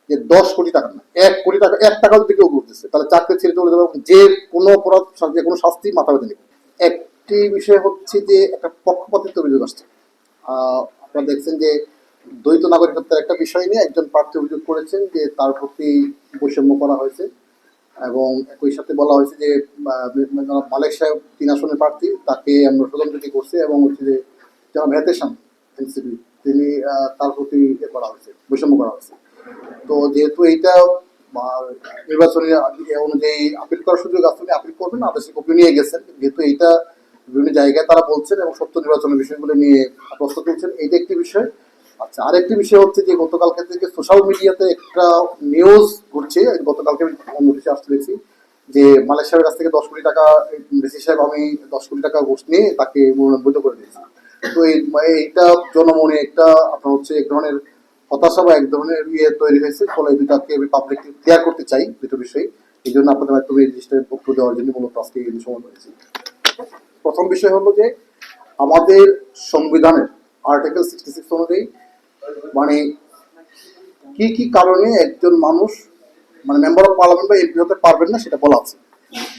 যে 10 কোটি টাকা না, 1 কোটি টাকা, 1 টাকা যদি কেউ করতেছে তাহলে চাকরি ছেড়ে চলে যাবে, এবং যে কোনো অপরাধ, যে কোনো শাস্তি মাথা ব্যথা নেবে। একটি বিষয় হচ্ছে যে একটা পক্ষপাতিত্ব অভিযোগ আসছে। আপনারা দেখছেন যে দ্বৈত নাগরিকত্বের একটা বিষয় নিয়ে একজন প্রার্থী অভিযোগ করেছেন যে তার প্রতি বৈষম্য করা হয়েছে, এবং একই সাথে বলা হয়েছে যে মালিক সাহেব 3 আসনের প্রার্থী, তাকে আমরা ষড়যন্ত্রটি করছে, এবং হচ্ছে যে যারা ভেতেশান এনসিপি, তিনি তার প্রতি করা হয়েছে, বৈষম্য করা হয়েছে। তো যেহেতু এইটা নির্বাচনী অনুযায়ী আপিল করার সুযোগ আছে, আপিল করবেন, আদেশে কপি নিয়ে গেছেন, যেহেতু এইটা বিভিন্ন জায়গায় তারা বলছেন এবং সত্য নির্বাচনের বিষয়গুলো নিয়ে প্রশ্ন তুলছেন, এইটা একটি বিষয়। আচ্ছা, আরেকটি বিষয় হচ্ছে যে গতকালকে থেকে সোশ্যাল মিডিয়াতে একটা নিউজ ঘুরছে, গতকালকে নোটিশে আসতে দেখছি যে মালিক সাহেবের কাছ থেকে 10 কোটি টাকা, ডিসি সাহেব আমি 10 কোটি টাকা ঘুষ নিয়ে তাকে মনোনয়ন করে দিয়েছি। তো এইটা জনমনে একটা আপনার হচ্ছে এক ধরনের হতাশা বা এক ধরনের তৈরি হয়েছে। ফলে এই দুটাকে আমি পাবলিক ক্লিয়ার করতে চাই, দুটো বিষয়। এই জন্য আপনাদের মাধ্যমে এই জিনিসটা বক্তব্য দেওয়ার জন্য মূলত আজকে এই সময় করেছি। প্রথম বিষয় হলো যে আমাদের সংবিধানের আর্টিকেল 66 অনুযায়ী মানে কি কি কারণে একজন মানুষ মেম্বার অফ পার্লামেন্ট বা এমপি হতে পারবেন না সেটা বলা আছে।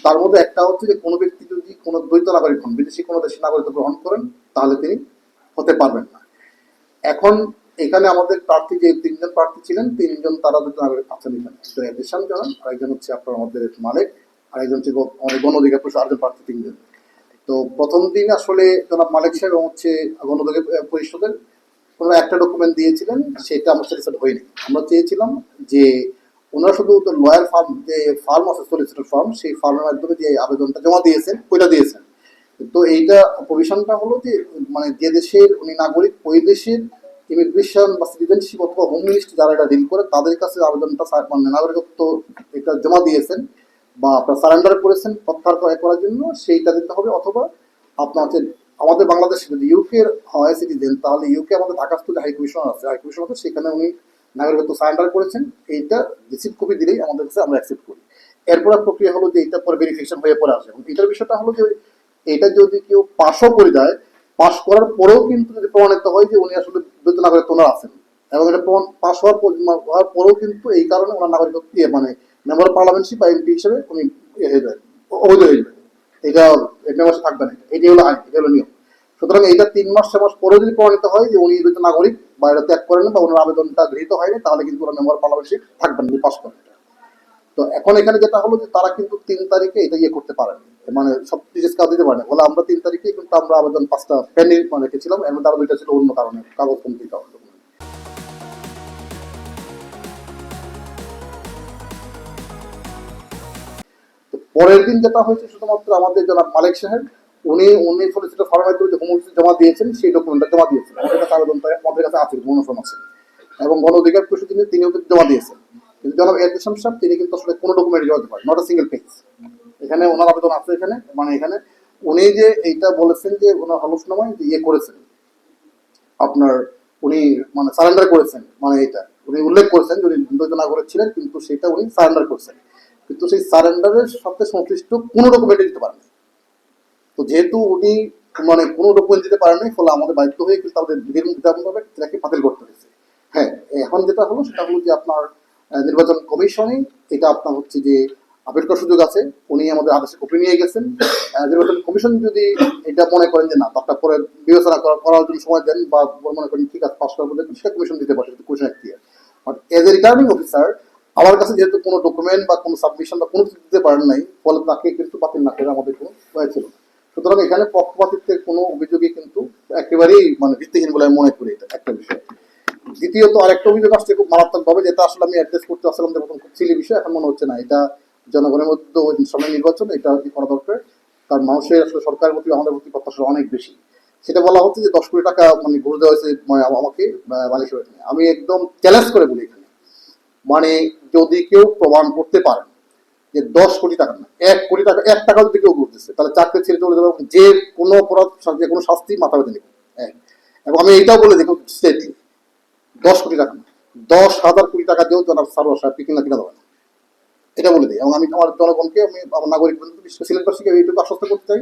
তার মধ্যে একটা হচ্ছে যে কোনো ব্যক্তি যদি কোনো দ্বৈত নাগরিক হন, বিদেশি কোনো দেশের নাগরিকত্ব গ্রহণ করেন, তাহলে তিনি হতে পারবেন না। এখন এখানে আমাদের প্রার্থী যে 3জন প্রার্থী ছিলেন, 3জন তারা দুটো নাগরিক আছেন এখানে, একজন এদেশান জানান, আরেকজন হচ্ছে আপনার আমাদের মালিক, আরেকজন হচ্ছে আমাদের গণ অধিকার পরিষদ, আরেকজন প্রার্থী 3জন। তো প্রথম দিন আসলে জনাব মালিক সাহেব এবং হচ্ছে গণ অধিকার পরিষদের কোনো একটা ডকুমেন্ট দিয়েছিলেন, সেটা আমার স্যাটিসফাইড হয়নি। আমরা চেয়েছিলাম যে ওনারা শুধু লয়ার ফার্ম, যে ফার্ম আছে সলিসিটর ফার্ম, সেই ফার্মের মাধ্যমে যে আবেদনটা জমা দিয়েছেন ওইটা দিয়েছেন। তো এইটা প্রভিশনটা হলো যে যে দেশের উনি নাগরিক, ওই দেশের ইমিগ্রেশন বা সিটিজেনশিপ অথবা হোম মিনিস্ট্রি যারা এটা ডিল করে তাদের কাছে আবেদনটা নাগরিকত্ব এটা জমা দিয়েছেন বা আপনার সারেন্ডার করেছেন প্রত্যাহার করার জন্য, সেইটা দিতে হবে। অথবা আপনার হচ্ছে আমাদের বাংলাদেশে যদি ইউকের হয় সিটিজেন, তাহলে ইউকে আমাদের ঢাকাস্থ যে হাই কমিশনার আছে, হাই কমিশন আছে, সেখানে উনি নাগরিকত্ব সারেন্ডার করেছেন, এইটা রিসিভ কপি দিলেই আমাদের কাছে আমরা অ্যাকসেপ্ট করি। এরপর প্রক্রিয়া হলো যে এটা পরে ভেরিফিকেশন হয়ে পরে আসে। এবং এটার বিষয়টা হলো যে এটা যদি কেউ পাশও করে যায়, পাশ করার পরেও কিন্তু যদি প্রমাণিত হয় যে উনি আসলে দ্বৈত নাগরিকত্ব ওনার আছেন, এবং এটা পাশ হওয়ার পরেও কিন্তু এই কারণে ওনার নাগরিকত্ব মেম্বার অফ পার্লামেন্টশিপ বা এমপি হিসেবে উনি হয়ে যায়, অবৈধ হয়ে যাবে, এটা মেম্বারশিপ থাকবে না। এটাই হলো আইন, এটা হলো নিয়ম। সুতরাং এইটা 3 মাস 6 মাস পরেও যদি প্রমাণিত হয় যে উনি দ্বৈত নাগরিক বা এটা ত্যাগ করেন বা ওনার আবেদনটা গৃহীত হয়নি, তাহলে কিন্তু ওরা মেম্বার অফ পার্লামেন্টশিপ থাকবেন যদি পাশ করেন। তো এখন এখানে যেটা হলো যে তারা কিন্তু 3 তারিখে এটা করতে পারেন, সব ডিটেলস কাজ দিতে পারেন। বলে আমরা 3 তারিখে কিন্তু আমরা আবেদন 5টা পেন্ডিং রেখেছিলাম, এর মধ্যে আরো 2টা ছিল অন্য কারণে, কাগজ কমতির কারণে। তো পরের দিন যেটা হয়েছে, শুধুমাত্র আমাদের জনাব মালিক সাহেব উনি সলিসিটর ফার্মের যে হোম অফিসে জমা দিয়েছেন, সেই ডকুমেন্টটা জমা দিয়েছেন। আমাদের কাছে আবেদনটা আমাদের কাছে আছে, মনোফর্ম আছে, এবং গণ অধিকার পরিষদ তিনিও কিন্তু জমা দিয়েছেন। কিন্তু জনাব এহতেশাম সাহেব তিনি কিন্তু আসলে কোনো ডকুমেন্ট জমা দিতে পারেন, নট আ সিঙ্গেল পেজ। এখানে ওনার আবেদন আছে, এখানে এখানে উনি যে এইটা বলেছেন যে ওনার হলফনামায় যে করেছেন আপনার, উনি সারেন্ডার করেছেন, এটা উনি উল্লেখ করেছেন যে উনি দ্বৈত নাগরিক ছিলেন, কিন্তু সেটা উনি সারেন্ডার করেছেন, কিন্তু সেই সারেন্ডারের সাথে সংশ্লিষ্ট কোনো ডকুমেন্ট দিতে পারেন। তো যেহেতু উনি কোনো ডকুমেন্ট দিতে পারেনি, ফলে আমাদের বাধ্য হয়ে কিন্তু আমাদের বিধিমূলকভাবে সেটাকে বাতিল করতে হয়েছে। হ্যাঁ, এখন যেটা হলো সেটা হলো যে আপনার নির্বাচন কমিশনে এটা আপনার হচ্ছে যে আপিল করার সুযোগ আছে, উনি আমাদের আদেশে কপি নিয়ে গেছেন। নির্বাচন কমিশন যদি এটা মনে করেন যে না, তারটা পরে বিবেচনা করার জন্য সময় দেন, বা মনে করেন ঠিক আছে পাস করার পরে সেটা কমিশন দিতে পারে, commission clear. But as a returning officer আমার কাছে যেহেতু কোনো ডকুমেন্ট বা কোনো সাবমিশন বা কোনো কিছু দিতে পারেন নাই, ফলে তাকে কিন্তু বাতিল না করে আমাদের কোনো হয়েছিল। সুতরাং এখানে পক্ষপাতিত্বের কোনো অভিযোগই কিন্তু একেবারেই ভিত্তিহীন বলে আমি মনে করি। এটা একটা বিষয়। দ্বিতীয়ত আরেকটা অভিযোগ আসছে খুব মারাত্মকভাবে, যেটা আসলে আমি অ্যাড্রেস করতে আসলাম যে প্রথম খুব সিলি বিষয়, এখন মনে হচ্ছে না এটা জনগণের মধ্যে সামনে নির্বাচন, এটা করা দরকার। কারণ মানুষের আসলে সরকারের প্রতি আমাদের প্রতি প্রত্যাশা অনেক বেশি। সেটা বলা হচ্ছে যে 10 কোটি টাকা ঘুষ দেওয়া হয়েছে আমাকে মালিক সাহেব। আমি একদম চ্যালেঞ্জ করে বলি এখানে, যদি কেউ প্রমাণ করতে পারে যে 10 কোটি টাকা না, 1 কোটি টাকা, 1 টাকা যদি কেউ করতেছে তাহলে চাকরি ছেড়ে চলে যাবে, যে কোনো অপরাধ, যে কোনো শাস্তি মাথা বেঁধে নেবে। এবং আমি এইটাও বলে দেখুন স্টেটলি, 10 কোটি টাকা না, 10,000 কোটি টাকা দিয়েও জনাব সারোয়ার সাহেবকে কিনা দেবে না, এটা বলে দিই। এবং আমি আমার জনগণকে, আমি আমার নাগরিক বন্ধু সিলেটবাসীকে এইটুকু আশ্বস্ত করতে চাই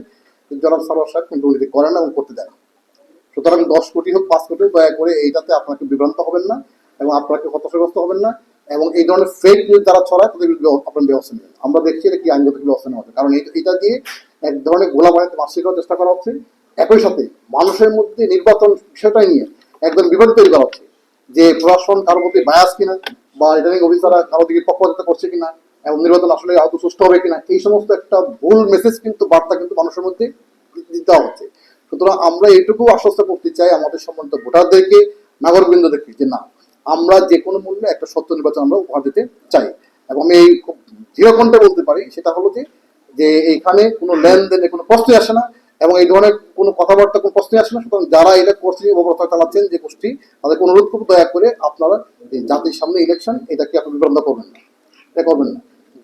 যে জনাব সারোয়ার সাহেব কিন্তু উনি করেন না এবং করতে দেয় না। সুতরাং 10 কোটি হোক 5 কোটি হোক, দয়া করে এইটাতে আপনাকে বিভ্রান্ত হবেন না এবং আপনাকে হতাশাগ্রস্ত হবেন না। এবং এই ধরনের ফেক নিউজ যারা ছড়ায় তাদের বিরুদ্ধে আপনার ব্যবস্থা নেবেন। আমরা দেখছি এটা কি আইনগত কি ব্যবস্থা নেওয়া হবে, কারণ এটা দিয়ে এক ধরনের গোলা বানাতে মাসিক করার চেষ্টা করা হচ্ছে। একই সাথে মানুষের মধ্যে নির্বাচন বিষয়টাই নিয়ে একদম বিভ্রান্তি তৈরি করা হচ্ছে, যে প্রশাসন কারোর প্রতি বায়াস কিনা, বা রিটার্নিং অফিসাররা কারো দিকে পক্ষপাতিত্ব করছে কিনা, এবং নির্বাচন আসলে আদৌ সুষ্ঠু হবে কিনা, এই সমস্ত একটা ভুল মেসেজ কিন্তু বার্তা কিন্তু মানুষের মধ্যে দিতে হচ্ছে। সুতরাং আমরা এইটুকু আশ্বস্ত করতে চাই আমাদের সম্বন্ধ ভোটারদেরকে, নাগরিকবৃন্দদেরকে, যে না, আমরা যে কোনো মূল্যে একটা সত্য নির্বাচন আমরা উপহার দিতে চাই। এবং আমি এই খুব দৃঢ় কণ্ঠে বলতে পারি, সেটা হলো যে এইখানে কোনো লেনদেনে কোনো প্রশ্নই আসে না, এবং এই ধরনের কোনো কথাবার্তা কোনো প্রশ্নই আসে না। সুতরাং যারা এটা করছে, অপপ্রচার চালাচ্ছেন যে গোষ্ঠী, তাদেরকে অনুরোধ করবো দয়া করে আপনারা এই জাতির সামনে ইলেকশন, এটাকে আপনি বিভ্রান্ত করবেন না, এটা করবেন না।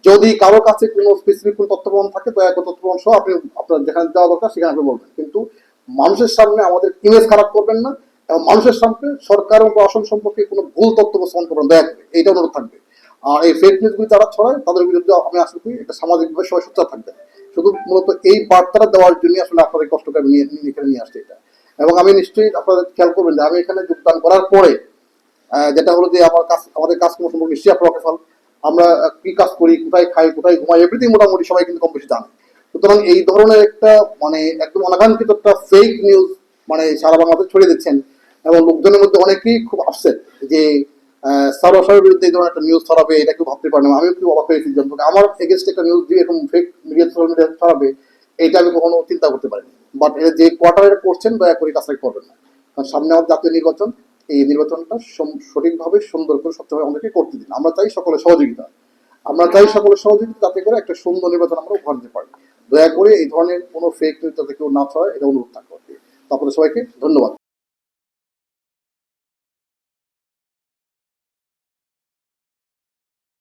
যদি কারো কাছে কোনো স্পেসিফিক কোনো তথ্য প্রমাণ থাকে, দয়া করে তথ্য প্রমাণ সহ আপনি আপনার যেখানে দেওয়া দরকার সেখানে আপনি বলবেন, কিন্তু মানুষের সামনে আমাদের ইমেজ খারাপ করবেন না, এবং মানুষের সামনে সরকার এবং প্রশাসন সম্পর্কে কোনো ভুল তথ্য উপস্থাপন করবেন দয়া করে, এইটা অনুরোধ থাকবে। আর এই ফেক নিউজগুলি যারা ছড়ায় তাদের বিরুদ্ধে আমি আশা করি এটা সামাজিকভাবে সবাই সোচ্চার থাকবে। শুধু মূলত এই বার্তাটা দেওয়ার জন্য আসলে আপনাদের কষ্ট করে এখানে নিয়ে আসছে এটা। এবং আমি নিশ্চয়ই আপনাদের খেয়াল করবেন যে আমি এখানে যোগদান করার পরে যেটা হলো যে আমাদের কাজকর্ম সম্পর্কে নিশ্চয়ই আপনারা ওয়াকিবহাল। আমরা কি কাজ করি, কোথায় খাই, কোথায় ঘুমাই, এভরিথিং মোটামুটি সবাই কিন্তু কম বেশি জানে। সুতরাং এই ধরনের একটা মানে একদম অনাকাঙ্ক্ষিত একটা ফেক নিউজ মানে সারা বাংলাদেশে ছড়িয়ে দিচ্ছেন, এবং লোকজনের মধ্যে অনেকেই খুব আপসেট যে সারোয়ার বিরুদ্ধে এই ধরনের একটা নিউজ ছড়াবে, এটা কেউ ভাবতে পারে না। আমি খুব অবাক হয়েছি যখন আমার এগেনস্ট একটা নিউজ দিয়ে এরকম ফেক মিডিয়া সোশ্যাল মিডিয়া ছড়াবে, এটা আমি কখনো চিন্তা করতে পারিনি। বাট এটা যে কোয়ার্টার এটা করছেন, দয়া করে কাজটা করবেন না, কারণ সামনে আমাদের জাতীয় নির্বাচন, এই নির্বাচনটা সঠিকভাবে সুন্দর করে স্বচ্ছভাবে আমাদেরকে করতে দিন। আমরা চাই সকলের সহযোগিতা, যাতে করে একটা সুন্দর নির্বাচন আমরা উপহার দিতে পারি। দয়া করে এই ধরনের কোনো ফেক নিউজ যাতে কেউ না ছড়ায়, এটা অনুরোধ থাকবে। আপনাদের সবাইকে ধন্যবাদ।